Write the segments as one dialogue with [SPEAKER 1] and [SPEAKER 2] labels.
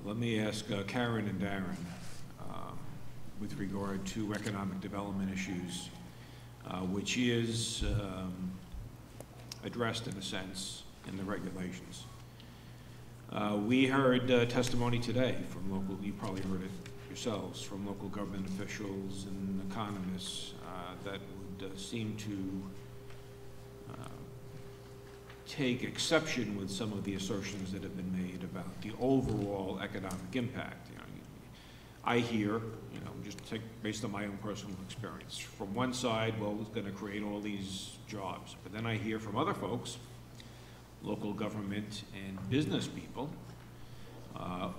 [SPEAKER 1] Let me ask Karen and Darren with regard to economic development issues, which is addressed in a sense in the regulations. We heard testimony today from local, you probably heard it yourselves, from local government officials and economists that would seem to take exception with some of the assertions that have been made about the overall economic impact. You know, I hear, you know, just take based on my own personal experience, from one side, well, it's going to create all these jobs, but then I hear from other folks, local government and business people,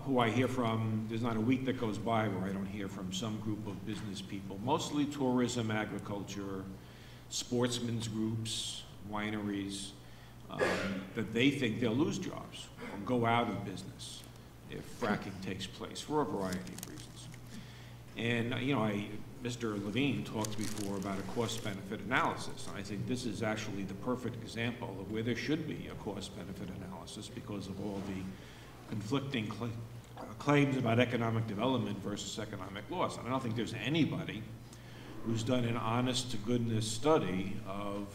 [SPEAKER 1] who I hear from, there's not a week that goes by where I don't hear from some group of business people, mostly tourism, agriculture, sportsmen's groups, wineries, that they think they'll lose jobs or go out of business if fracking takes place for a variety of reasons. And, you know, Mr. Levine talked before about a cost-benefit analysis. And I think this is actually the perfect example of where there should be a cost-benefit analysis because of all the conflicting claims about economic development versus economic loss. And I don't think there's anybody who's done an honest-to-goodness study of,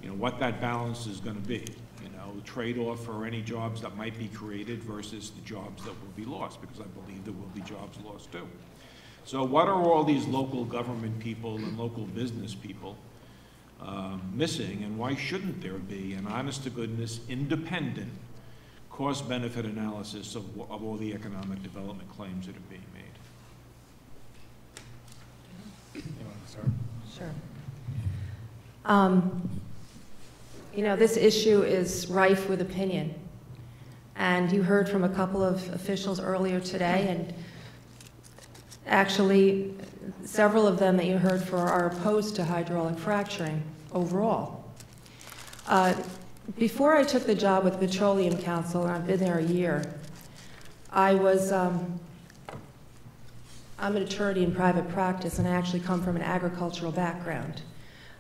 [SPEAKER 1] you know, what that balance is going to be. You know, trade-off for any jobs that might be created versus the jobs that will be lost, because I believe there will be jobs lost too. So what are all these local government people and local business people missing, and why shouldn't there be an honest-to-goodness, independent cost-benefit analysis of all the economic development claims that are being made?
[SPEAKER 2] You want to start?
[SPEAKER 3] Sure. You know, this issue is rife with opinion. And you heard from a couple of officials earlier today, and actually several of them that you heard for are opposed to hydraulic fracturing overall. Before I took the job with Petroleum Council, and I've been there a year, I'm an attorney in private practice, and I actually come from an agricultural background.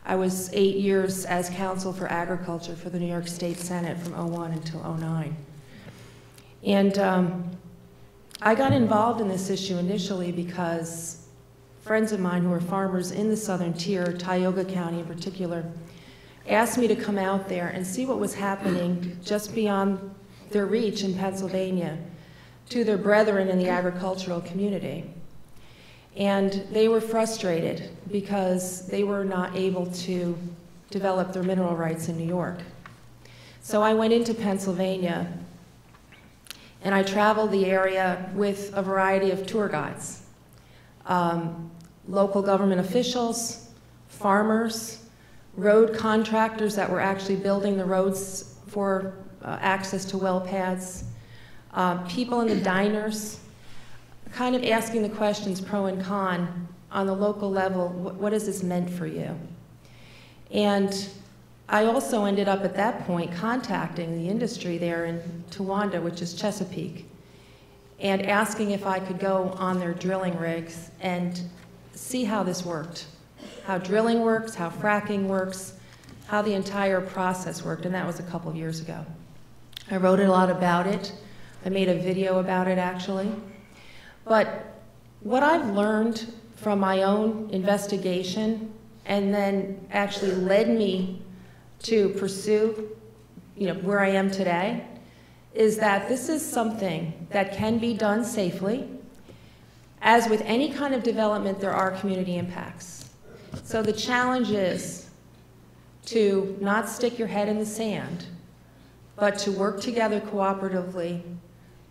[SPEAKER 3] I was 8 years as counsel for agriculture for the New York State Senate from '01 until '09. And I got involved in this issue initially because friends of mine who are farmers in the southern tier, Tioga County in particular, asked me to come out there and see what was happening just beyond their reach in Pennsylvania to their brethren in the agricultural community. And they were frustrated because they were not able to develop their mineral rights in New York. So I went into Pennsylvania and I traveled the area with a variety of tour guides, local government officials, farmers, road contractors that were actually building the roads for access to well pads, people in the diners, kind of asking the questions pro and con on the local level, what has this meant for you? And I also ended up at that point contacting the industry there in Towanda, which is Chesapeake, and asking if I could go on their drilling rigs and see how this worked, how drilling works, how fracking works, how the entire process worked, and that was a couple of years ago. I wrote a lot about it. I made a video about it, actually. But what I've learned from my own investigation and then actually led me to pursue, you know, where I am today, is that this is something that can be done safely. As with any kind of development, there are community impacts. So the challenge is to not stick your head in the sand, but to work together cooperatively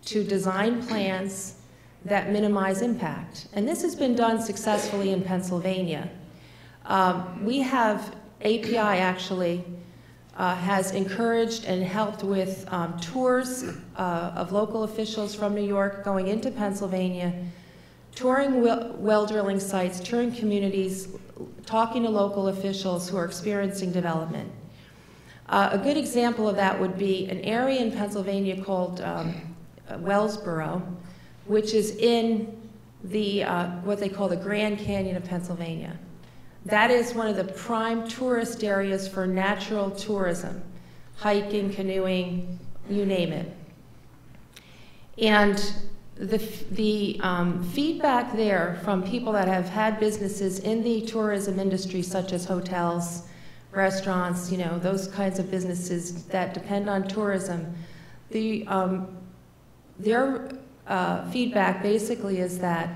[SPEAKER 3] to design plans that minimize impact. And this has been done successfully in Pennsylvania. We have, API actually has encouraged and helped with tours of local officials from New York going into Pennsylvania, touring well drilling sites, touring communities, talking to local officials who are experiencing development. A good example of that would be an area in Pennsylvania called Wellsboro, which is in the what they call the Grand Canyon of Pennsylvania. That is one of the prime tourist areas for natural tourism, hiking, canoeing, you name it. And the feedback there from people that have had businesses in the tourism industry, such as hotels, restaurants, you know, those kinds of businesses that depend on tourism, their feedback basically is that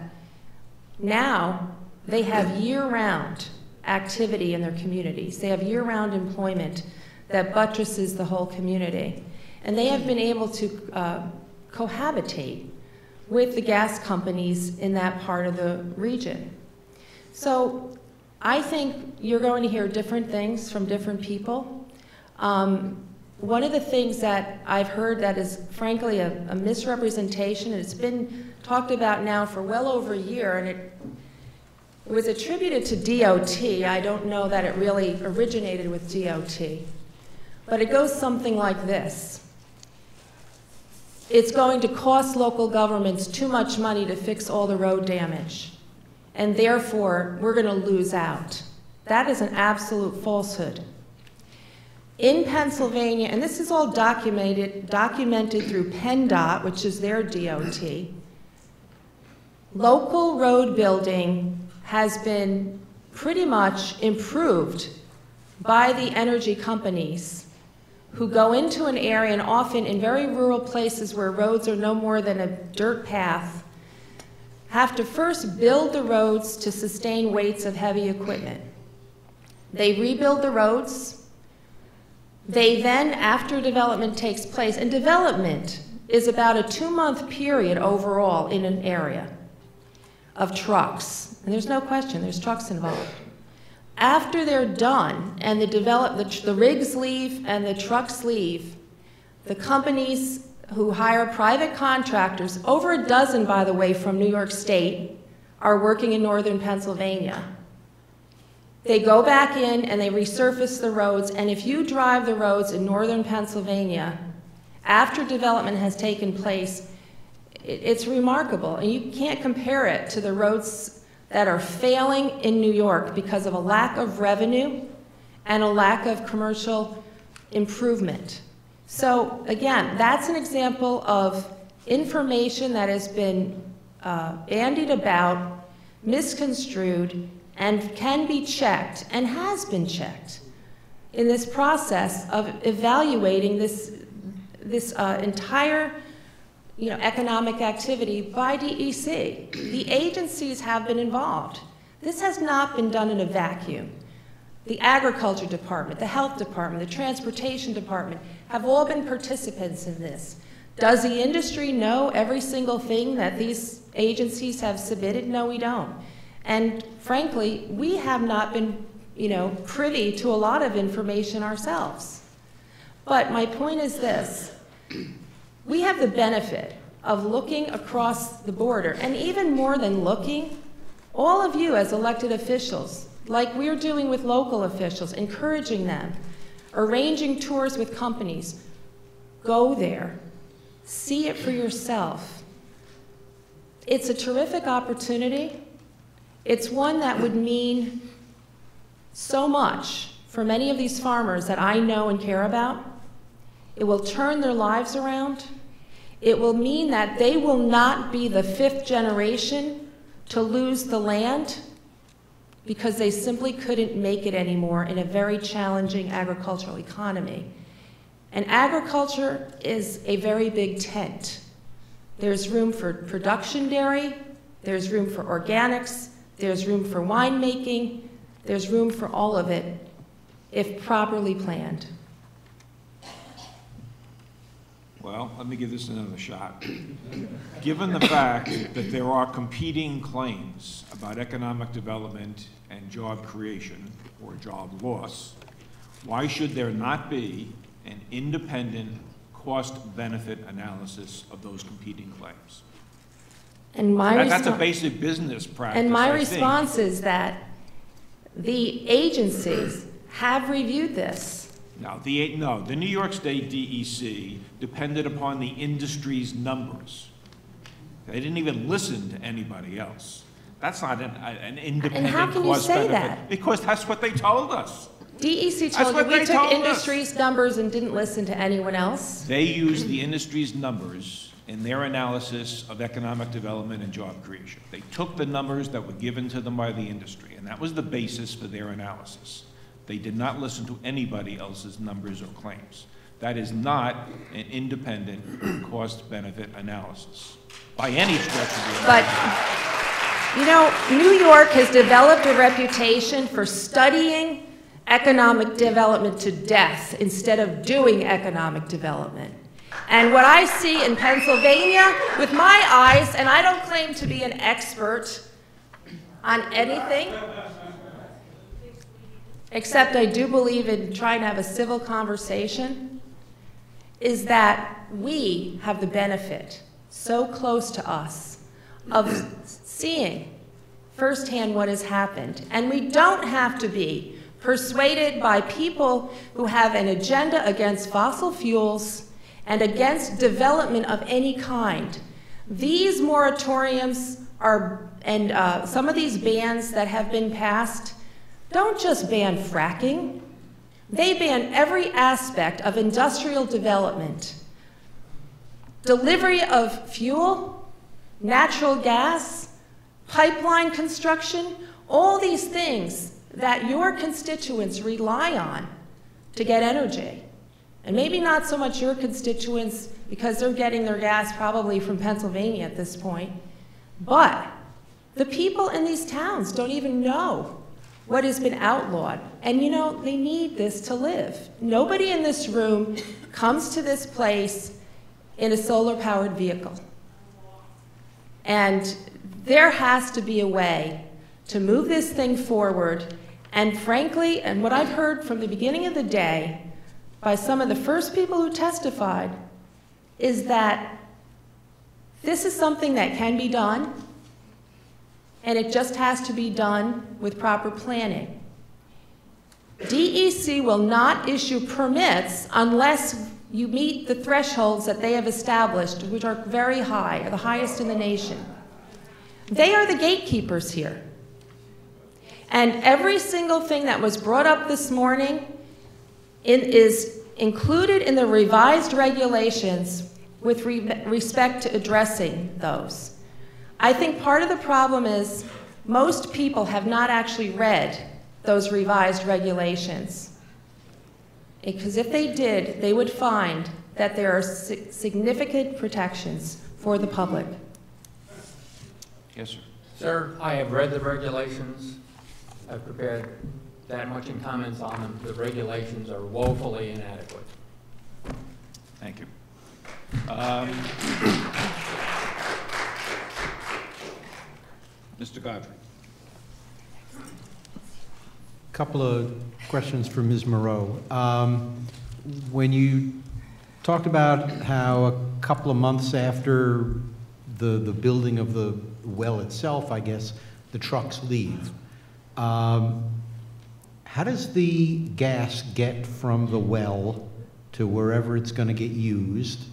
[SPEAKER 3] now they have year-round activity in their communities. They have year-round employment that buttresses the whole community. And they have been able to cohabitate with the gas companies in that part of the region. So I think you're going to hear different things from different people. One of the things that I've heard that is frankly a misrepresentation, and it's been talked about now for well over a year, and it was attributed to DOT. I don't know that it really originated with DOT. But it goes something like this. It's going to cost local governments too much money to fix all the road damage, and therefore we're going to lose out. That is an absolute falsehood. In Pennsylvania, and this is all documented through PennDOT, which is their DOT, local road building has been pretty much improved by the energy companies who go into an area, and often in very rural places where roads are no more than a dirt path, have to first build the roads to sustain weights of heavy equipment. They rebuild the roads. They then, after development takes place, and development is about a 2-month period overall in an area of trucks. And there's no question, there's trucks involved. After they're done and the rigs leave and the trucks leave, the companies who hire private contractors, over a dozen, by the way, from New York State, are working in northern Pennsylvania. They go back in and they resurface the roads, and if you drive the roads in northern Pennsylvania, after development has taken place, it's remarkable. And you can't compare it to the roads that are failing in New York because of a lack of revenue and a lack of commercial improvement. So again, that's an example of information that has been bandied about, misconstrued, and can be checked, and has been checked in this process of evaluating this entire economic activity by DEC. The agencies have been involved. This has not been done in a vacuum. The Agriculture Department, the Health Department, the Transportation Department have all been participants in this. Does the industry know every single thing that these agencies have submitted? No, we don't. And frankly, we have not been, privy to a lot of information ourselves. But my point is this. We have the benefit of looking across the border, and even more than looking, all of you as elected officials, like we're doing with local officials, encouraging them, arranging tours with companies, go there, see it for yourself. It's a terrific opportunity. It's one that would mean so much for many of these farmers that I know and care about. It will turn their lives around. It will mean that they will not be the 5th generation to lose the land because they simply couldn't make it anymore in a very challenging agricultural economy. And agriculture is a very big tent. There's room for production dairy, there's room for organics, there's room for winemaking, there's room for all of it if properly planned.
[SPEAKER 1] Well, let me give this another shot. Given the fact that there are competing claims about economic development and job creation or job loss, why should there not be an independent cost-benefit analysis of those competing claims?
[SPEAKER 3] And
[SPEAKER 1] that's a basic business practice.
[SPEAKER 3] And my response is that the agencies have reviewed this.
[SPEAKER 1] No, the New York State DEC depended upon the industry's numbers. They didn't even listen to anybody else. That's not an independent cost benefit.
[SPEAKER 3] And how can you say that?
[SPEAKER 1] Because that's what they told us.
[SPEAKER 3] DEC
[SPEAKER 1] That's
[SPEAKER 3] told you
[SPEAKER 1] what
[SPEAKER 3] we
[SPEAKER 1] they
[SPEAKER 3] took
[SPEAKER 1] told us.
[SPEAKER 3] industry's numbers and didn't listen to anyone else.
[SPEAKER 1] They used the industry's numbers in their analysis of economic development and job creation. They took the numbers that were given to them by the industry, and that was the basis for their analysis. They did not listen to anybody else's numbers or claims. That is not an independent cost-benefit analysis by any stretch of the imagination.
[SPEAKER 3] But, you know, New York has developed a reputation for studying economic development to death instead of doing economic development. And what I see in Pennsylvania with my eyes, and I don't claim to be an expert on anything, except I do believe in trying to have a civil conversation, is that we have the benefit, so close to us, of seeing firsthand what has happened. And we don't have to be persuaded by people who have an agenda against fossil fuels and against development of any kind. These moratoriums are, and some of these bans that have been passed, don't just ban fracking. They ban every aspect of industrial development. Delivery of fuel, natural gas, pipeline construction, all these things that your constituents rely on to get energy. And maybe not so much your constituents because they're getting their gas probably from Pennsylvania at this point, but the people in these towns don't even know what has been outlawed. And you know, they need this to live. Nobody in this room comes to this place in a solar-powered vehicle. And there has to be a way to move this thing forward. And frankly, and what I've heard from the beginning of the day by some of the first people who testified is that this is something that can be done, and it just has to be done with proper planning. DEC will not issue permits unless you meet the thresholds that they have established, which are very high, are the highest in the nation. They are the gatekeepers here. And every single thing that was brought up this morning is included in the revised regulations with respect to addressing those. I think part of the problem is most people have not actually read those revised regulations. Because if they did, they would find that there are significant protections for the public.
[SPEAKER 1] Yes, sir.
[SPEAKER 2] Sir, I have read the regulations. I've prepared that much in comments on them. The regulations are woefully inadequate.
[SPEAKER 1] Thank you. Mr. Godfrey.
[SPEAKER 4] Couple of questions for Ms. Moreau. When you talked about how a couple of months after the building of the well itself, I guess, the trucks leave, how does the gas get from the well to wherever it's going to get used?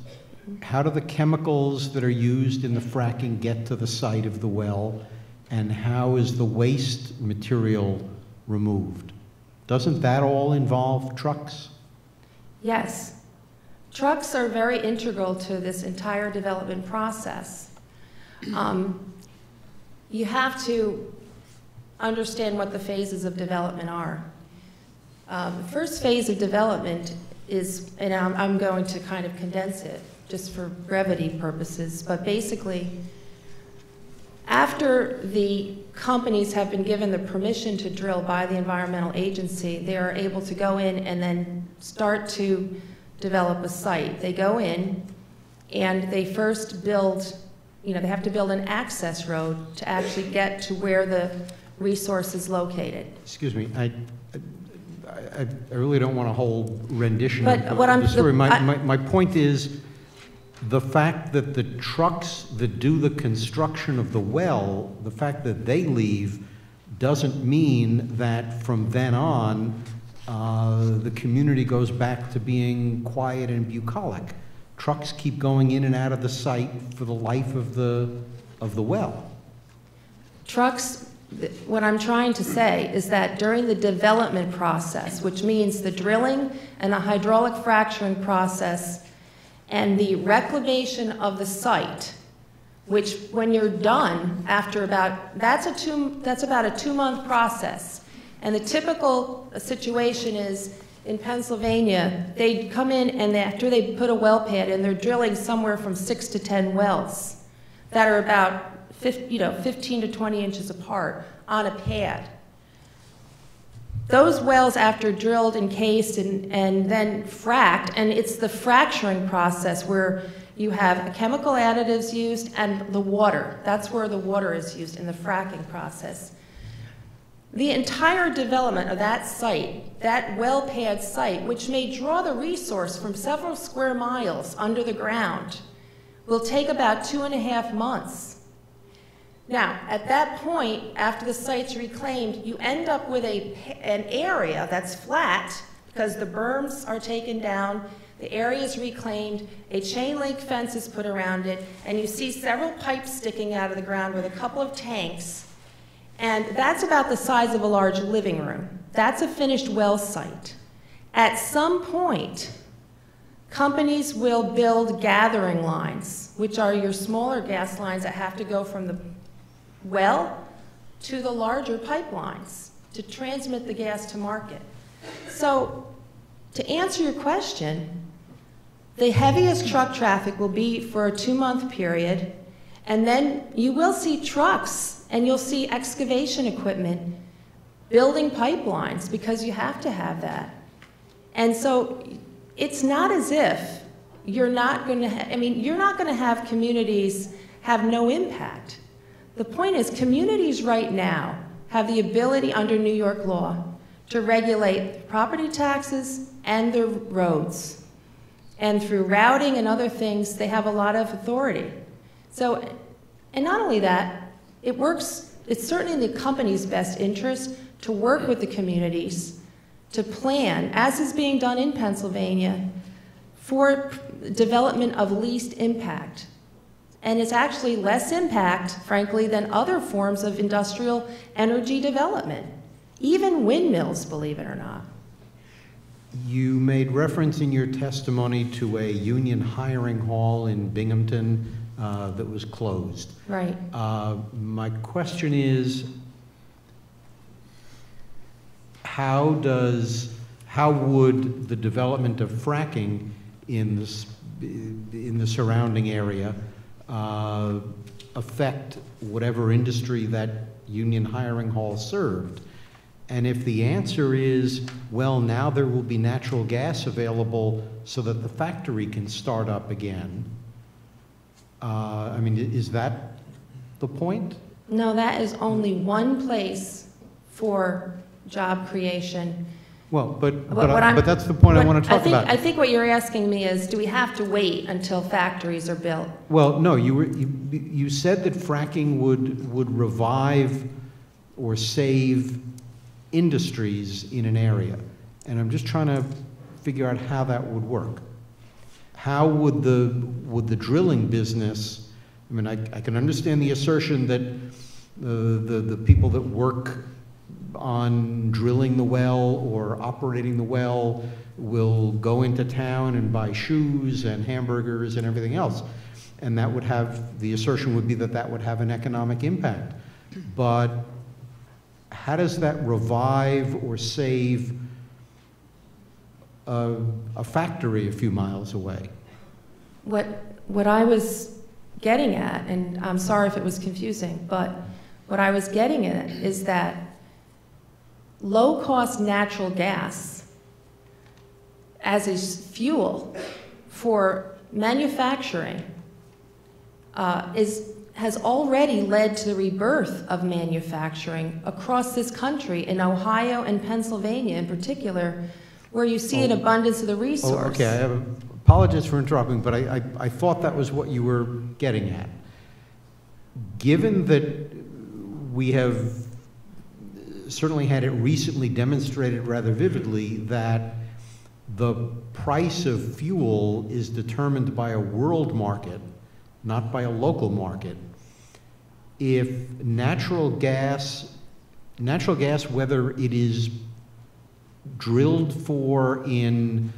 [SPEAKER 4] How do the chemicals that are used in the fracking get to the site of the well? And how is the waste material removed? Doesn't that all involve trucks?
[SPEAKER 3] Yes. Trucks are very integral to this entire development process. You have to understand what the phases of development are. The first phase of development is, and I'm going to kind of condense it just for brevity purposes, but basically, after the companies have been given the permission to drill by the environmental agency, they are able to go in and then start to develop a site. They go in and they first build, they have to build an access road to actually get to where the resource is located.
[SPEAKER 4] Excuse me, I really don't want to hold rendition
[SPEAKER 3] But
[SPEAKER 4] of
[SPEAKER 3] what
[SPEAKER 4] the story. My point is, the fact that the trucks that do the construction of the well, the fact that they leave, doesn't mean that from then on, the community goes back to being quiet and bucolic. Trucks keep going in and out of the site for the life of the well.
[SPEAKER 3] Trucks what I'm trying to say is that during the development process, which means the drilling and the hydraulic fracturing process and the reclamation of the site, which when you're done after that's about a 2-month process. And the typical situation is in Pennsylvania, they come in and after they put a well pad in, they're drilling somewhere from 6 to 10 wells that are about 15 to 20 inches apart on a pad. Those wells, after drilled, encased, and then fracked, and it's the fracturing process where you have chemical additives used and the water. That's where the water is used in the fracking process. The entire development of that site, that well pad site, which may draw the resource from several square miles under the ground, will take about 2.5 months. Now, at that point, after the site's reclaimed, you end up with an area that's flat because the berms are taken down, the area is reclaimed, a chain link fence is put around it, and you see several pipes sticking out of the ground with a couple of tanks. And that's about the size of a large living room. That's a finished well site. At some point, companies will build gathering lines, which are your smaller gas lines that have to go from the well to the larger pipelines to transmit the gas to market. So to answer your question, the heaviest truck traffic will be for a 2-month period, and then you will see trucks and you'll see excavation equipment building pipelines because you have to have that. And so it's not as if you're not going to, you're not going to have communities have no impact. The point is, communities right now have the ability under New York law to regulate property taxes and their roads. And through routing and other things, they have a lot of authority. So, and not only that, it's certainly in the company's best interest to work with the communities to plan, as is being done in Pennsylvania, for development of least impact. And it's actually less impact, frankly, than other forms of industrial energy development. Even windmills, believe it or not.
[SPEAKER 4] You made reference in your testimony to a union hiring hall in Binghamton that was closed.
[SPEAKER 3] Right.
[SPEAKER 4] My question is, how would the development of fracking in the surrounding area affect whatever industry that union hiring hall served? And if the answer is, well, now there will be natural gas available so that the factory can start up again, is that the point?
[SPEAKER 3] No, that is only one place for job creation.
[SPEAKER 4] Well, but that's the point I want to talk about.
[SPEAKER 3] I think what you're asking me is, do we have to wait until factories are built?
[SPEAKER 4] Well, no, you said that fracking would revive or save industries in an area, and I'm just trying to figure out how that would work. How would the drilling business? I can understand the assertion that the people that work on drilling the well or operating the well will go into town and buy shoes and hamburgers and everything else, and that would have, the assertion would be that that would have an economic impact. But how does that revive or save a factory a few miles away?
[SPEAKER 3] What I was getting at, and I'm sorry if it was confusing, but what I was getting at is that low-cost natural gas as a fuel for manufacturing has already led to the rebirth of manufacturing across this country, in Ohio and Pennsylvania in particular, where you see an abundance of the resource.
[SPEAKER 4] Okay, I apologize for interrupting, but I thought that was what you were getting at. Given that we have certainly had it recently demonstrated rather vividly that the price of fuel is determined by a world market, not by a local market. If natural gas natural gas, whether it is drilled for in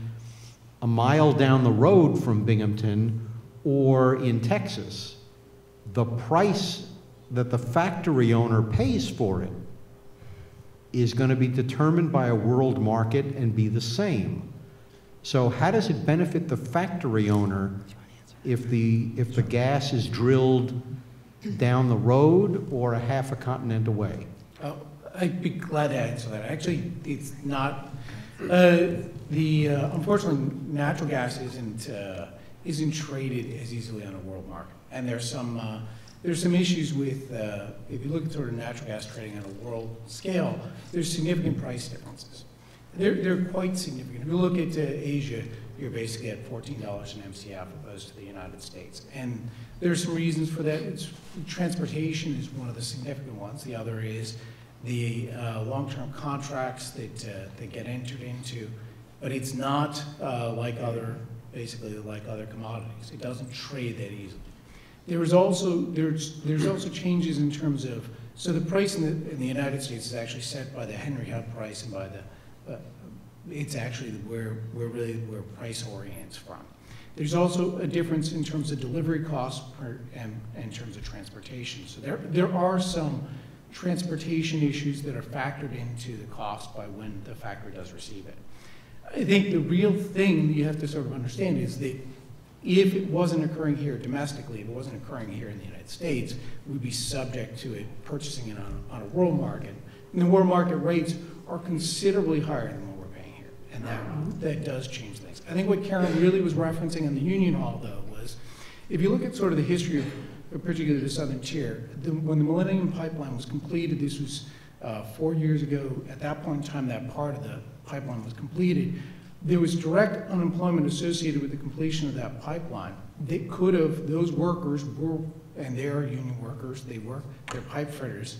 [SPEAKER 4] a mile down the road from Binghamton or in Texas, the price that the factory owner pays for it is going to be determined by a world market and be the same. So how does it benefit the factory owner if the gas is drilled down the road or a half a continent away?
[SPEAKER 5] I'd be glad to answer that. Actually, it's not. Unfortunately, natural gas isn't traded as easily on a world market, and there's some issues with if you look at sort of natural gas trading on a world scale, there's significant price differences. They're quite significant. If you look at Asia, you're basically at $14 an MCF opposed to the United States, and there's some reasons for that. Transportation is one of the significant ones. The other is the long-term contracts that get entered into, but it's not like other commodities. It doesn't trade that easily. There's also changes in terms of, so the price in the United States is actually set by the Henry Hub price and by the it's actually where price orients from. There's also a difference in terms of delivery costs and in terms of transportation. So there are some transportation issues that are factored into the cost by when the factory does receive it. I think the real thing that you have to sort of understand is that if it wasn't occurring here domestically, if it wasn't occurring here in the United States, we'd be subject to it purchasing it on a world market. And the world market rates are considerably higher than what we're paying here. And that does change things. I think what Karen really was referencing in the Union Hall, though, was if you look at sort of the history of particularly the Southern Tier, when the Millennium Pipeline was completed, this was 4 years ago. At that point in time, that part of the pipeline was completed. There was direct unemployment associated with the completion of that pipeline. They could have, those workers were, and they are union workers, they're pipe fitters.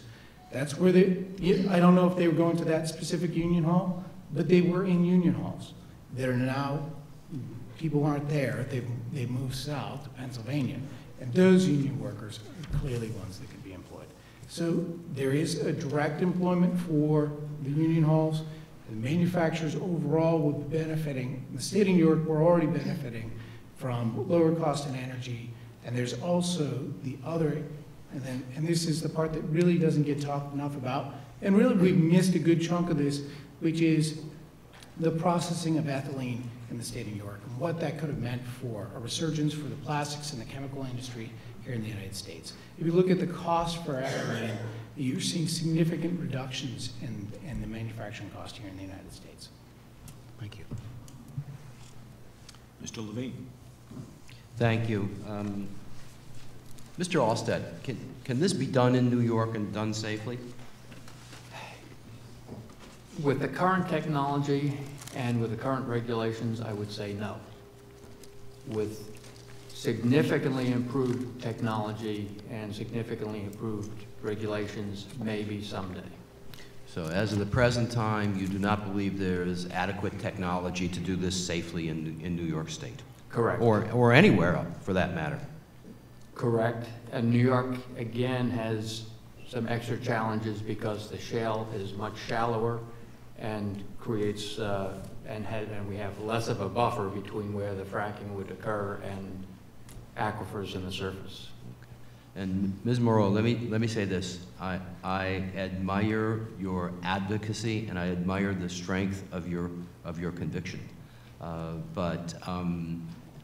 [SPEAKER 5] That's where I don't know if they were going to that specific union hall, but they were in union halls. They're now, people aren't there, they've moved south to Pennsylvania. And those union workers are clearly ones that could be employed. So there is a direct employment for the union halls. The manufacturers overall will be benefiting. In the state of New York, we're already benefiting from lower cost in energy. And there's also the other, and this is the part that really doesn't get talked enough about. And really we've missed a good chunk of this, which is the processing of ethylene in the state of New York and what that could have meant for a resurgence for the plastics and the chemical industry here in the United States. If you look at the cost for ethylene, you're seeing significant reductions in the manufacturing cost here in the United States.
[SPEAKER 4] Thank you.
[SPEAKER 1] Mr. Levine.
[SPEAKER 6] Thank you. Mr. Allstadt, can this be done in New York and done safely?
[SPEAKER 2] With the current technology and with the current regulations, I would say no. With significantly improved technology and significantly improved regulations, maybe someday.
[SPEAKER 6] So as of the present time, you do not believe there is adequate technology to do this safely in New York State?
[SPEAKER 2] Correct.
[SPEAKER 6] Or anywhere, for that matter?
[SPEAKER 2] Correct. And New York, again, has some extra challenges because the shale is much shallower and creates, and we have less of a buffer between where the fracking would occur and aquifers in the surface.
[SPEAKER 6] And Ms. Moreau, let me say this. I admire your advocacy and I admire the strength of your conviction. But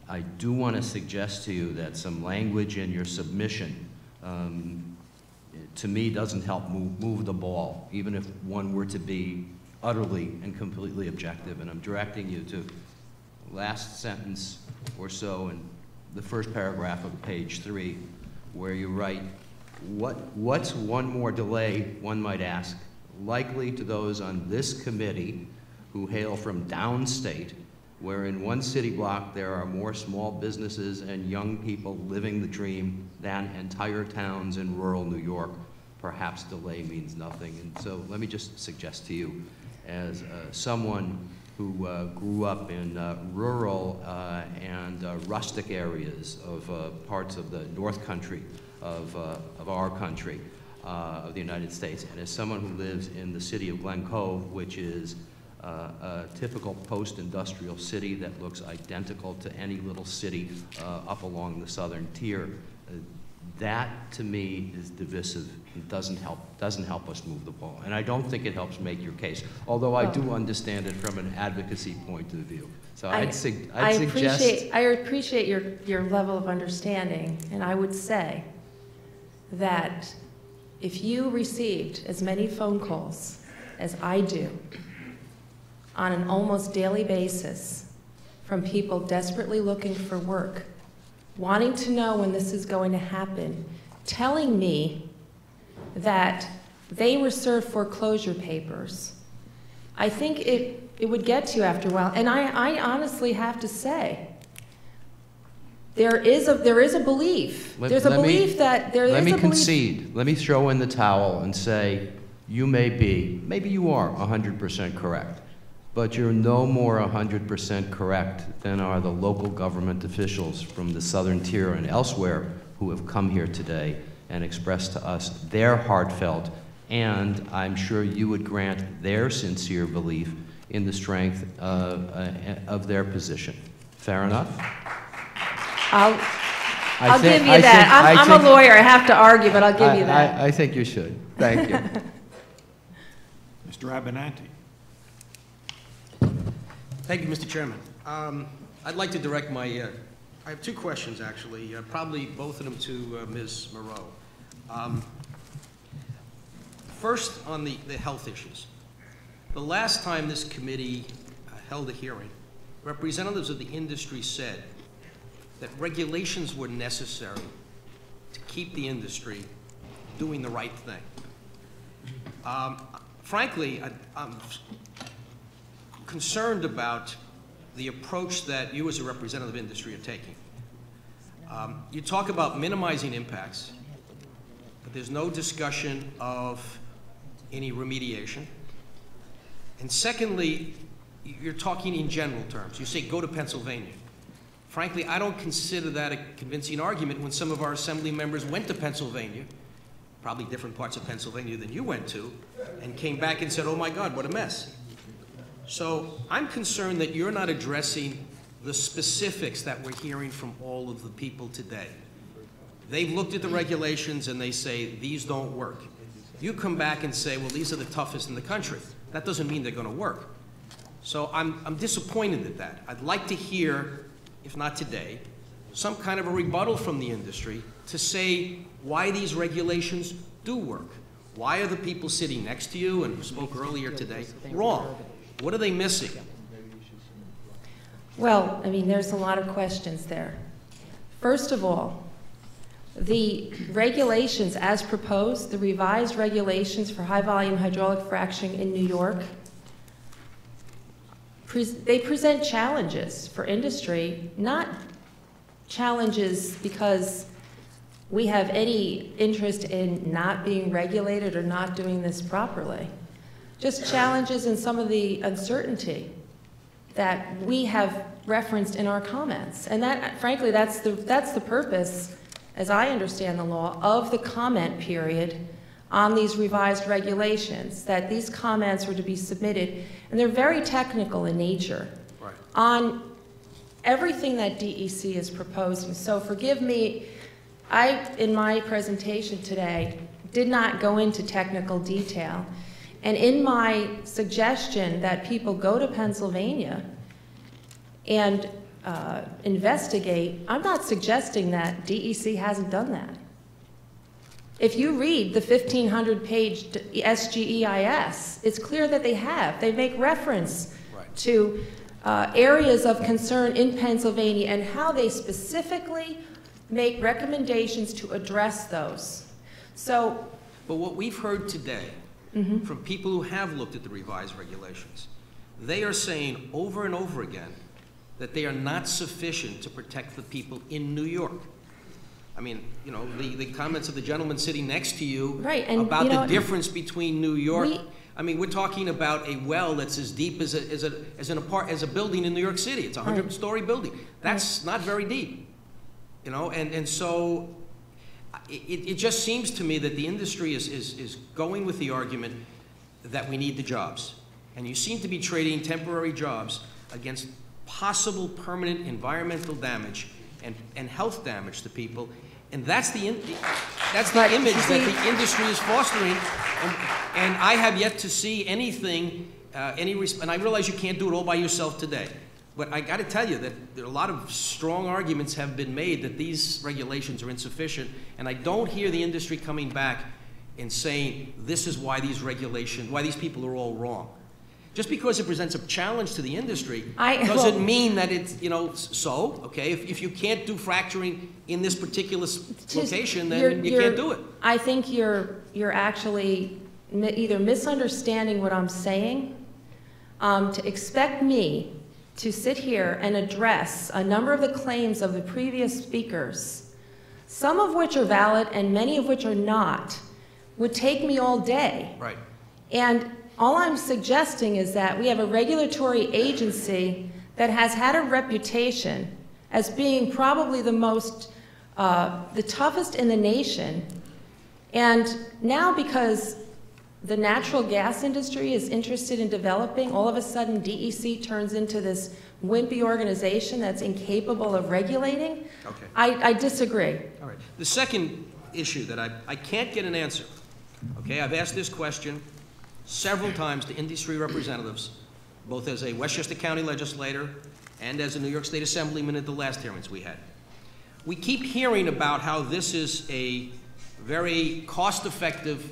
[SPEAKER 6] I do want to suggest to you that some language in your submission to me doesn't help move the ball, even if one were to be utterly and completely objective. And I'm directing you to last sentence or so in the first paragraph of page 3, where you write, what's one more delay, one might ask, likely to those on this committee who hail from downstate, where in one city block there are more small businesses and young people living the dream than entire towns in rural New York? Perhaps delay means nothing. And so let me just suggest to you, as someone who grew up in rural and rustic areas of parts of the North Country of our country, of the United States. And as someone who lives in the city of Glen Cove, which is a typical post-industrial city that looks identical to any little city up along the southern tier, that to me is divisive and doesn't help us move the ball. And I don't think it helps make your case, although I do understand it from an advocacy point of view. So I'd suggest...
[SPEAKER 3] I appreciate your level of understanding, and I would say that if you received as many phone calls as I do on an almost daily basis from people desperately looking for work, wanting to know when this is going to happen, telling me that they were served foreclosure papers, I think it would get to you after a while. And I honestly have to say, there is a belief. Let me
[SPEAKER 6] concede. Let me throw in the towel and say, maybe you are 100% correct, but you're no more 100% correct than are the local government officials from the southern tier and elsewhere who have come here today and expressed to us their heartfelt, and I'm sure you would grant their sincere belief in the strength of their position. Fair enough?
[SPEAKER 3] I'll give you that. I'm a lawyer. I have to argue, but I'll give you that.
[SPEAKER 6] I think you should. Thank you.
[SPEAKER 1] Mr. Abenanti.
[SPEAKER 7] Thank you, Mr. Chairman. I'd like to direct my, I have two questions, actually, probably both of them to Ms. Moreau. First, on the health issues. The last time this committee held a hearing, representatives of the industry said that regulations were necessary to keep the industry doing the right thing. Frankly, I'm concerned about the approach that you as a representative of industry are taking. You talk about minimizing impacts, but there's no discussion of any remediation. And secondly, you're talking in general terms. You say go to Pennsylvania. Frankly, I don't consider that a convincing argument when some of our assembly members went to Pennsylvania, probably different parts of Pennsylvania than you went to, and came back and said, oh my God, what a mess. So I'm concerned that you're not addressing the specifics that we're hearing from all of the people today. They've looked at the regulations and they say, these don't work. You come back and say, well, these are the toughest in the country. That doesn't mean they're going to work. So I'm disappointed at that. I'd like to hear, if not today, some kind of a rebuttal from the industry to say why these regulations do work. Why are the people sitting next to you, and who spoke earlier today, wrong? What are they missing?
[SPEAKER 3] Well, I mean, there's a lot of questions there. First of all, the regulations as proposed, the revised regulations for high-volume hydraulic fracturing in New York, they present challenges for industry, not challenges because we have any interest in not being regulated or not doing this properly. Just challenges in some of the uncertainty that we have referenced in our comments. And that, frankly, that's the purpose, as I understand the law, of the comment period on these revised regulations, that these comments were to be submitted, and they're very technical in nature,
[SPEAKER 7] right,
[SPEAKER 3] on everything that DEC is proposing. So forgive me, in my presentation today, did not go into technical detail. And in my suggestion that people go to Pennsylvania and investigate, I'm not suggesting that DEC hasn't done that. If you read the 1,500-page SGEIS, it's clear that they have. They make reference to areas of concern in Pennsylvania and how they specifically make recommendations to address those. So,
[SPEAKER 7] but what we've heard today from people who have looked at the revised regulations, they are saying over and over again that they are not sufficient to protect the people in New York. I mean, you know, the comments of the gentleman sitting next to you about the difference between New York. I mean, we're talking about a well that's as deep as a building in New York City. It's a 100-story building. That's not very deep, you know. And so it just seems to me that the industry is going with the argument that we need the jobs. And you seem to be trading temporary jobs against possible permanent environmental damage and health damage to people. And that's the image that the industry is fostering. And I have yet to see anything, and I realize you can't do it all by yourself today. But I got to tell you that there are a lot of strong arguments have been made that these regulations are insufficient, and I don't hear the industry coming back and saying this is why these regulations, why these people are all wrong. Just because it presents a challenge to the industry doesn't mean that it's, so, okay, if you can't do fracturing in this particular location, then you can't do it.
[SPEAKER 3] I think you're actually either misunderstanding what I'm saying, to expect me to sit here and address a number of the claims of the previous speakers, some of which are valid and many of which are not, would take me all day.
[SPEAKER 7] Right.
[SPEAKER 3] And all I'm suggesting is that we have a regulatory agency that has had a reputation as being probably the toughest in the nation. And now because the natural gas industry is interested in developing, all of a sudden DEC turns into this wimpy organization that's incapable of regulating.
[SPEAKER 7] Okay.
[SPEAKER 3] I disagree.
[SPEAKER 7] All right. The second issue that I can't get an answer, okay, I've asked this question several times to industry representatives, both as a Westchester County legislator and as a New York State Assemblyman at the last hearings we had. We keep hearing about how this is a very cost-effective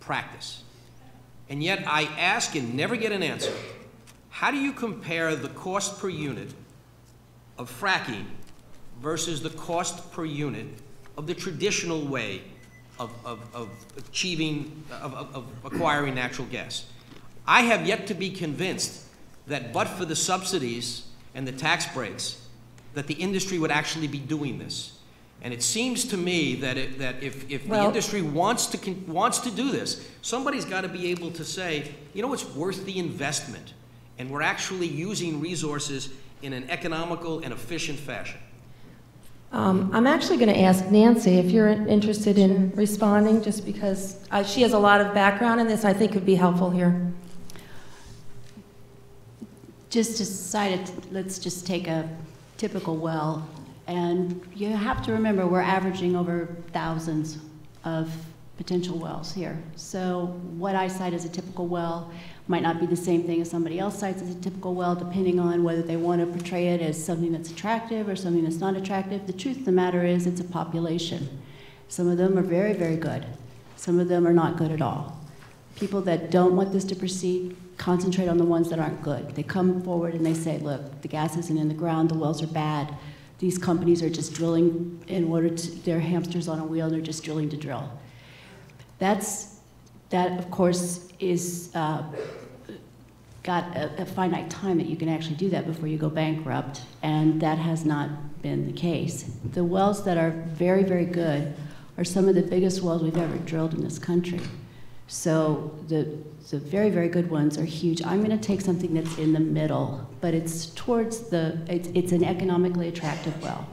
[SPEAKER 7] practice. And yet I ask and never get an answer. How do you compare the cost per unit of fracking versus the cost per unit of the traditional way of acquiring natural gas? I have yet to be convinced that but for the subsidies and the tax breaks, that the industry would actually be doing this. And it seems to me that if the industry wants to do this, somebody's got to be able to say, it's worth the investment, and we're actually using resources in an economical and efficient fashion.
[SPEAKER 3] I'm actually going to ask Nancy if you're interested in responding, just because she has a lot of background in this. I think it would be helpful here.
[SPEAKER 8] Just decided, let's just take a typical well. And you have to remember, we're averaging over thousands of potential wells here. So what I cite as a typical well might not be the same thing as somebody else cites as a typical well, depending on whether they want to portray it as something that's attractive or something that's not attractive. The truth of the matter is it's a population. Some of them are very, very good. Some of them are not good at all. People that don't want this to proceed concentrate on the ones that aren't good. They come forward and they say, look, the gas isn't in the ground, the wells are bad. These companies are just drilling in order to, they're hamsters on a wheel, they're just drilling to drill. That, of course, is got a finite time that you can actually do that before you go bankrupt, and that has not been the case. The wells that are very, very good are some of the biggest wells we've ever drilled in this country. So the very, very good ones are huge. I'm going to take something that's in the middle, but it's towards the, it's an economically attractive well.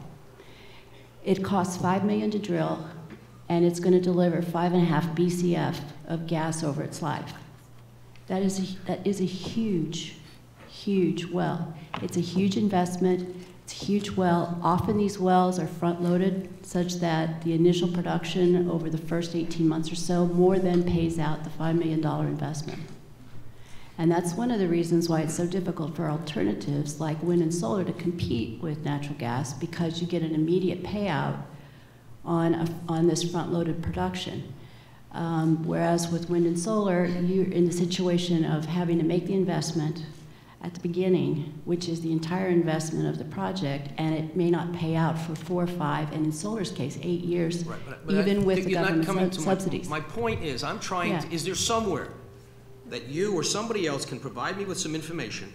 [SPEAKER 8] It costs $5 million to drill, and it's going to deliver 5.5 BCF of gas over its life. That is a huge, huge well. It's a huge investment. It's a huge well. Often these wells are front-loaded such that the initial production over the first 18 months or so more than pays out the $5 million investment. And that's one of the reasons why it's so difficult for alternatives like wind and solar to compete with natural gas, because you get an immediate payout on this front-loaded production. Whereas with wind and solar, you're in the situation of having to make the investment at the beginning, which is the entire investment of the project, and it may not pay out for 4 or 5, and in solar's case, 8 years, right, but even with the government subsidies.
[SPEAKER 7] My point is, I'm trying to, is there somewhere that you or somebody else can provide me with some information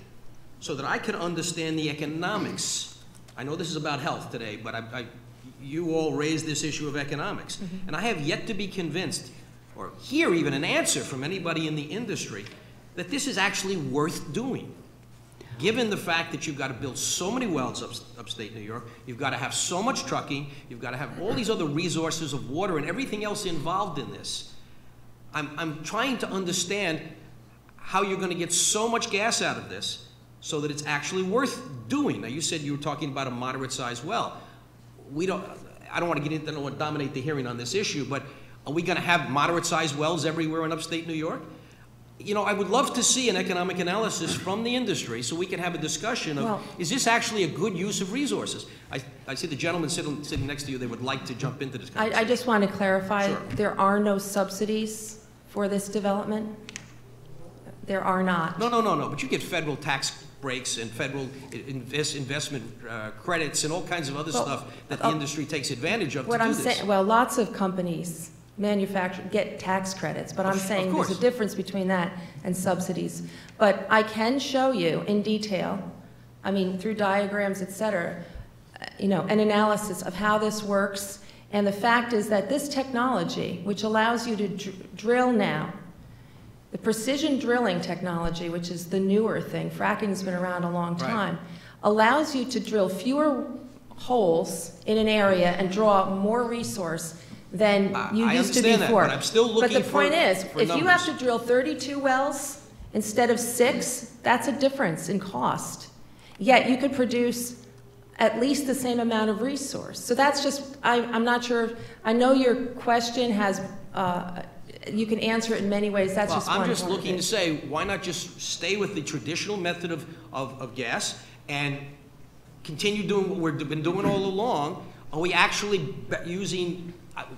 [SPEAKER 7] so that I can understand the economics? I know this is about health today, but you all raised this issue of economics, and I have yet to be convinced or hear even an answer from anybody in the industry that this is actually worth doing. given the fact that you've got to build so many wells upstate New York, you've got to have so much trucking, you've got to have all these other resources of water and everything else involved in this. I'm trying to understand how you're going to get so much gas out of this so that it's actually worth doing. Now, you said you were talking about a moderate-sized well. I don't want to get into, I don't want to dominate the hearing on this issue, but are we going to have moderate-sized wells everywhere in upstate New York? You know, I would love to see an economic analysis from the industry so we can have a discussion of, is this actually a good use of resources? I see the gentleman sitting next to you, they would like to jump into this conversation.
[SPEAKER 3] I just want to clarify,
[SPEAKER 7] Sure.
[SPEAKER 3] there are no subsidies for this development. There are not.
[SPEAKER 7] No, but you get federal tax breaks and federal investment credits and all kinds of other stuff that the industry takes advantage of to do this.
[SPEAKER 3] Well, lots of companies get tax credits, but I'm saying there's a difference between that and subsidies. But I can show you in detail, I mean, through diagrams, et cetera, an analysis of how this works. And the fact is that this technology, which allows you to drill now, the precision drilling technology, which is the newer thing, fracking's been around a long time, allows you to drill fewer holes in an area and draw more resource than you used to before.
[SPEAKER 7] I understand that, but I'm still looking for
[SPEAKER 3] But the point is, if you have
[SPEAKER 7] numbers.
[SPEAKER 3] to drill 32 wells instead of 6, that's a difference in cost. Yet you could produce at least the same amount of resource. So that's just, I'm not sure, I know your question has, you can answer it in many ways, that's just one.
[SPEAKER 7] I'm just looking to say, why not just stay with the traditional method of gas and continue doing what we've been doing all along? Are we actually using,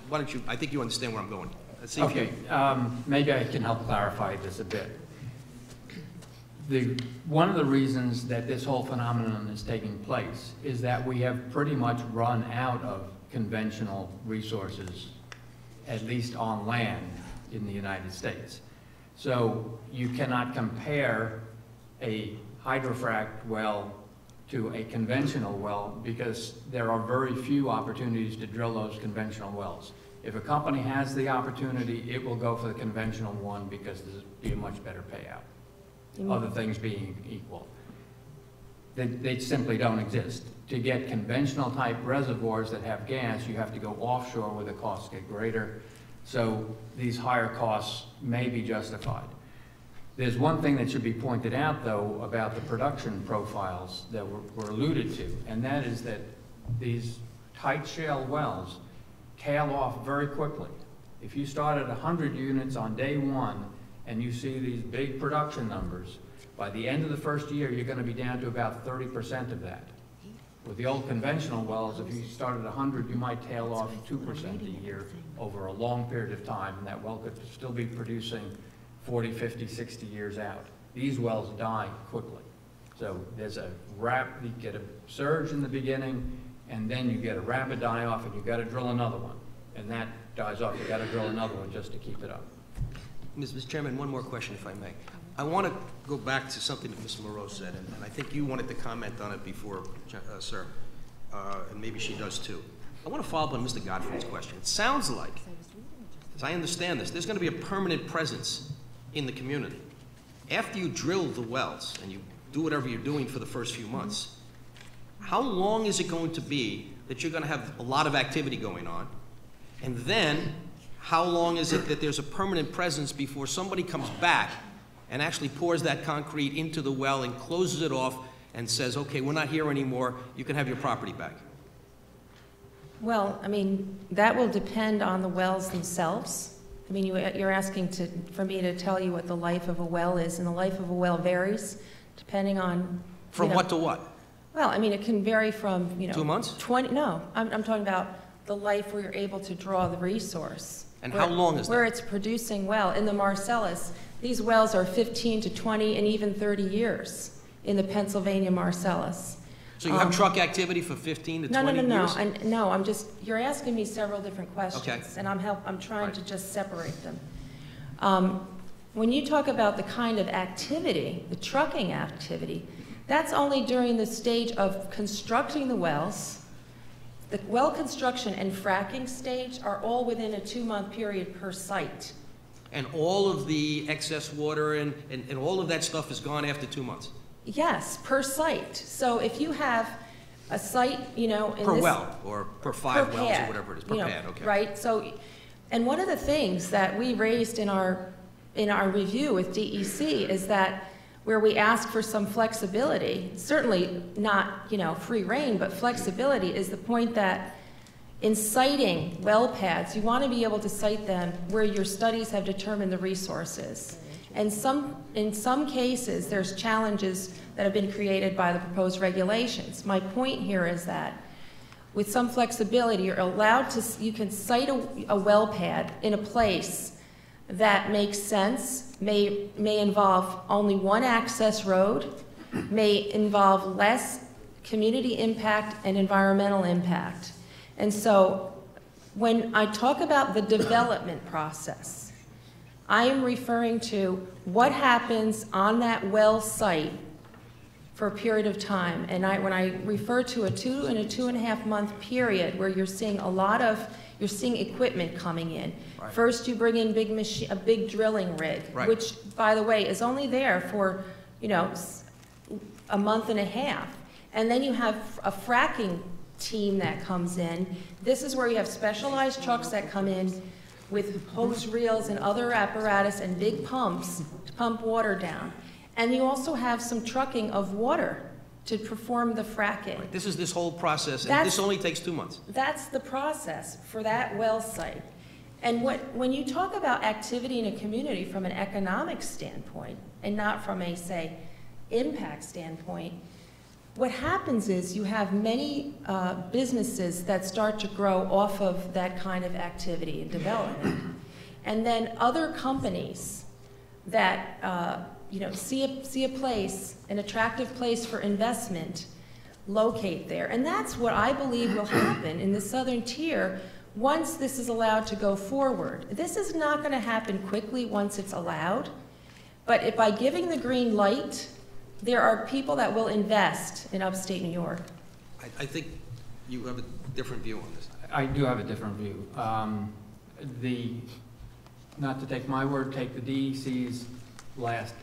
[SPEAKER 7] why don't you, I think you understand where I'm going. Let's see if you.
[SPEAKER 2] Maybe I can help clarify this a bit. One of the reasons that this whole phenomenon is taking place is that we have pretty much run out of conventional resources, at least on land in the United States. So you cannot compare a hydrofracked well to a conventional well because there are very few opportunities to drill those conventional wells. If a company has the opportunity, it will go for the conventional one because there'll be a much better payout. Other things being equal. They simply don't exist. To get conventional type reservoirs that have gas, you have to go offshore where the costs get greater. So these higher costs may be justified. There's one thing that should be pointed out, though, about the production profiles that were alluded to, and that is that these tight shale wells tail off very quickly. If you start at 100 units on day one, and you see these big production numbers, by the end of the first year, you're going to be down to about 30% of that. With the old conventional wells, if you start at 100, you might tail off 2% a year over a long period of time, and that well could still be producing 40, 50, 60 years out. These wells die quickly. So there's you get a surge in the beginning, and then you get a rapid die-off, and you've got to drill another one. And that dies off, you've got to drill another one just to keep it up.
[SPEAKER 7] Mr. Chairman, one more question, if I may. I want to go back to something that Ms. Moreau said, and I think you wanted to comment on it before, sir, and maybe she does too. I want to follow up on Mr. Godfrey's question. It sounds like, as I understand this, there's going to be a permanent presence in the community. After you drill the wells and you do whatever you're doing for the first few months, how long is it going to be that you're going to have a lot of activity going on? And then, how long is it that there's a permanent presence before somebody comes back and actually pours that concrete into the well and closes it off and says, okay, we're not here anymore, you can have your property back?
[SPEAKER 3] Well, I mean, that will depend on the wells themselves. I mean, you're asking for me to tell you what the life of a well is, and the life of a well varies depending on...
[SPEAKER 7] From what to what?
[SPEAKER 3] Well, I mean, it can vary from,
[SPEAKER 7] 2 months?
[SPEAKER 3] No, I'm talking about the life where you're able to draw the resource.
[SPEAKER 7] And how long is that?
[SPEAKER 3] Where it's producing well. In the Marcellus, these wells are 15 to 20 and even 30 years in the Pennsylvania Marcellus.
[SPEAKER 7] So you have truck activity for 15 to 20 years?
[SPEAKER 3] No, I'm just, you're asking me several different questions.
[SPEAKER 7] Okay.
[SPEAKER 3] And I'm trying to just separate them. When you talk about the kind of activity, the trucking activity, that's only during the stage of constructing the wells. The well construction and fracking stage are all within a 2-month period per site.
[SPEAKER 7] And all of the excess water and all of that stuff is gone after 2 months?
[SPEAKER 3] Yes, per site. So if you have a site, you know, in
[SPEAKER 7] Per
[SPEAKER 3] this.
[SPEAKER 7] well, or per 5
[SPEAKER 3] per
[SPEAKER 7] wells, or
[SPEAKER 3] pad,
[SPEAKER 7] whatever it is, per
[SPEAKER 3] you know,
[SPEAKER 7] pad, okay.
[SPEAKER 3] Right, so, and one of the things that we raised in our review with DEC is that where we ask for some flexibility, certainly not, you know, free rein, but flexibility is the point that in siting well pads, you want to be able to site them where your studies have determined the resources. And in some cases, there's challenges that have been created by the proposed regulations. My point here is that with some flexibility, you're allowed to, you can site a well pad in a place that makes sense, may involve only one access road, may involve less community impact and environmental impact. And so when I talk about the development process, I am referring to what happens on that well site for a period of time. And when I refer to a 2 and a 2.5 month period where you're seeing you're seeing equipment coming in.
[SPEAKER 7] Right.
[SPEAKER 3] First you bring in a big drilling rig,
[SPEAKER 7] right.
[SPEAKER 3] which, by the way, is only there for, you know, a month and a half. And then you have a fracking team that comes in. This is where you have specialized trucks that come in with hose reels and other apparatus and big pumps to pump water down. And you also have some trucking of water to perform the fracking.
[SPEAKER 7] Right. This is this whole process, and this only takes 2 months.
[SPEAKER 3] That's the process for that well site. And when you talk about activity in a community from an economic standpoint, and not from a, say, impact standpoint, what happens is you have many businesses that start to grow off of that kind of activity and development. And then other companies that you know, see a place, an attractive place for investment, locate there. And that's what I believe will happen in the southern tier once this is allowed to go forward. This is not going to happen quickly once it's allowed, but by giving the green light, there are people that will invest in upstate New York.
[SPEAKER 7] I think you have a different view on this.
[SPEAKER 2] I do have a different view. Not to take my word, take the DEC's last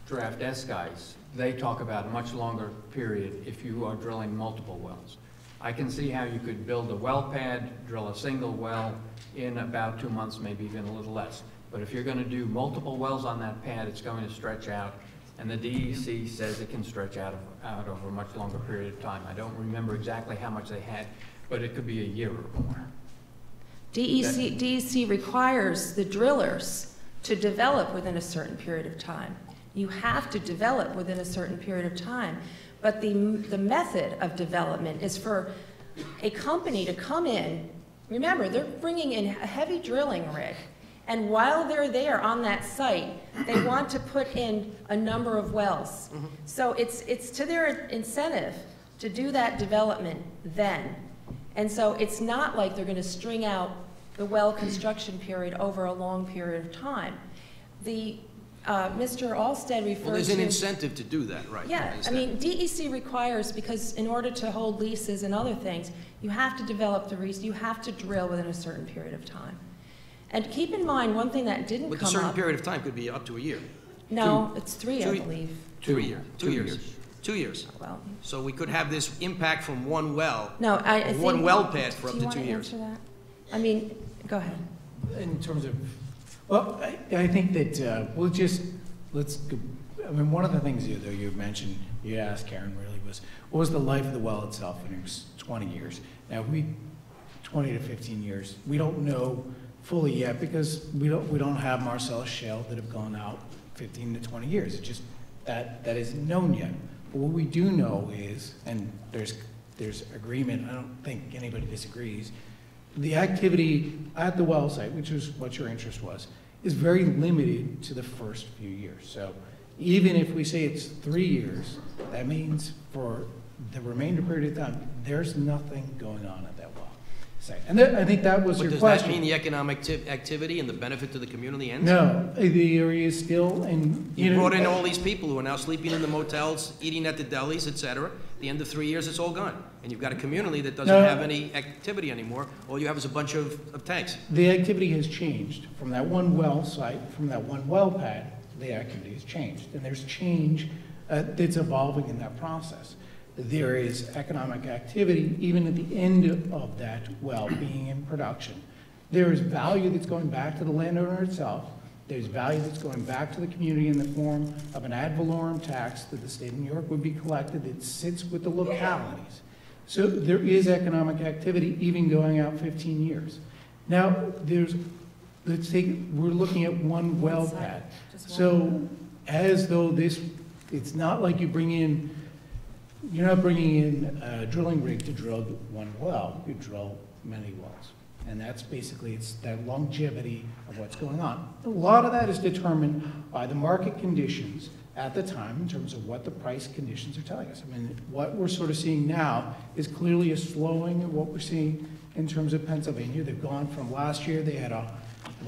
[SPEAKER 2] draft S guys. They talk about a much longer period if you are drilling multiple wells. I can see how you could build a well pad, drill a single well in about 2 months, maybe even a little less. But if you're going to do multiple wells on that pad, it's going to stretch out. And the DEC says it can stretch out over a much longer period of time. I don't remember exactly how much they had, but it could be a year or more.
[SPEAKER 3] DEC requires the drillers to develop within a certain period of time. You have to develop within a certain period of time. But the method of development is for a company to come in. Remember, they're bringing in a heavy drilling rig. And while they're there on that site, they want to put in a number of wells. Mm-hmm. So it's to their incentive to do that development then. And so it's not like they're going to string out the well construction period over a long period of time. Mr. Allstadt referred to...
[SPEAKER 7] Well, there's an incentive to do that, right?
[SPEAKER 3] Yeah, I mean, DEC requires, because in order to hold leases and other things, you have to develop you have to drill within a certain period of time. And keep in mind, one thing that didn't come up...
[SPEAKER 7] But a certain period of time could be up to a year.
[SPEAKER 3] No, it's 3, I believe.
[SPEAKER 7] 2 years. 2 years. 2 years.
[SPEAKER 3] Well,
[SPEAKER 7] so we could have this impact from one well,
[SPEAKER 3] no, I think,
[SPEAKER 7] one well pad for up to 2 years.
[SPEAKER 3] Do you want to answer that? I mean, go ahead.
[SPEAKER 5] In terms of, well, I think that let's go. I mean, one of the things you mentioned, you asked Karen really was, what was the life of the well itself? And it was 20 years. Now 20 to 15 years. We don't know fully yet because we don't have Marcellus shale that have gone out 15 to 20 years. It's just that isn't known yet. But what we do know is, and there's agreement, I don't think anybody disagrees, the activity at the well site, which is what your interest was, is very limited to the first few years. So even if we say it's 3 years, that means for the remainder period of time, there's nothing going on at that well site. And I think that was your question.
[SPEAKER 7] Does that mean the economic activity and the benefit to the community ends?
[SPEAKER 5] No, the area is still, and
[SPEAKER 7] you brought in all these people who are now sleeping in the motels, eating at the delis, et cetera. At the end of 3 years, it's all gone. And you've got a community that doesn't have any activity anymore. All you have is a bunch of tanks.
[SPEAKER 5] The activity has changed from that one well site, from that one well pad. The activity has changed, and there's change that's evolving in that process. There is economic activity even at the end of that well being in production. There is value that's going back to the landowner itself. There's value that's going back to the community in the form of an ad valorem tax that the state of New York would be collected that sits with the localities. So there is economic activity even going out 15 years. Now, let's take, we're looking at one well pad. So as though it's not like you're not bringing in a drilling rig to drill one well, you drill many wells. And that's basically, it's that longevity of what's going on. A lot of that is determined by the market conditions at the time in terms of what the price conditions are telling us. I mean, what we're sort of seeing now is clearly a slowing of what we're seeing in terms of Pennsylvania. They've gone from last year, they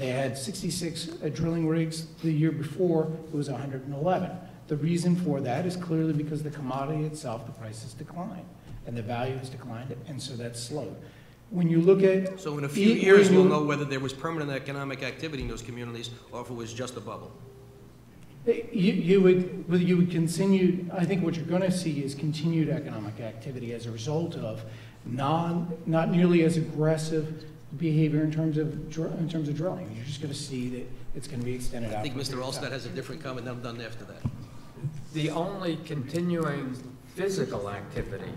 [SPEAKER 5] had 66 drilling rigs. The year before, it was 111. The reason for that is clearly because the commodity itself, the price has declined, and the value has declined, and so that's slowed. When you look at...
[SPEAKER 7] So in a few years, we'll know whether there was permanent economic activity in those communities or if it was just a bubble.
[SPEAKER 5] You would continue, I think what you're going to see is continued economic activity as a result of not nearly as aggressive behavior in terms of drilling. You're just going to see that it's going to be extended out.
[SPEAKER 7] I think Mr. Allstadt has a different comment, and I'm done after that.
[SPEAKER 2] The only continuing physical activity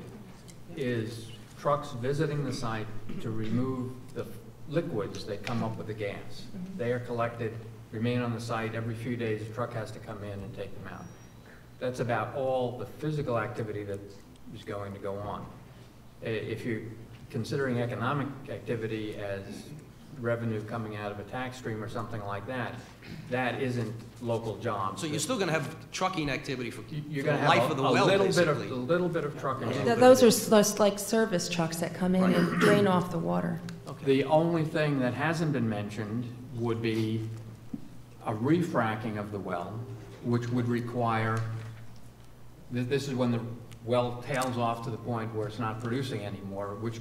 [SPEAKER 2] is trucks visiting the site to remove the liquids that come up with the gas. They are collected, remain on the site. Every few days, a truck has to come in and take them out. That's about all the physical activity that is going to go on. If you're considering economic activity as revenue coming out of a tax stream or something like that, that isn't local jobs.
[SPEAKER 7] So you're still going to have trucking activity for
[SPEAKER 2] you're
[SPEAKER 7] the
[SPEAKER 2] going to
[SPEAKER 7] life
[SPEAKER 2] have
[SPEAKER 7] of the well, basically.
[SPEAKER 2] a little bit of trucking.
[SPEAKER 3] Those are like service trucks that come in and drain off the water.
[SPEAKER 7] Okay.
[SPEAKER 2] The only thing that hasn't been mentioned would be a refracking of the well, which would require, this is when the well tails off to the point where it's not producing anymore, which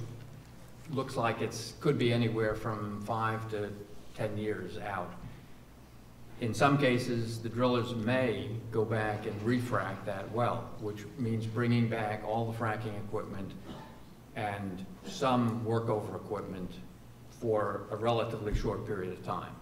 [SPEAKER 2] looks like it could be anywhere from 5 to 10 years out. In some cases, the drillers may go back and refrac that well, which means bringing back all the fracking equipment and some workover equipment for a relatively short period of time.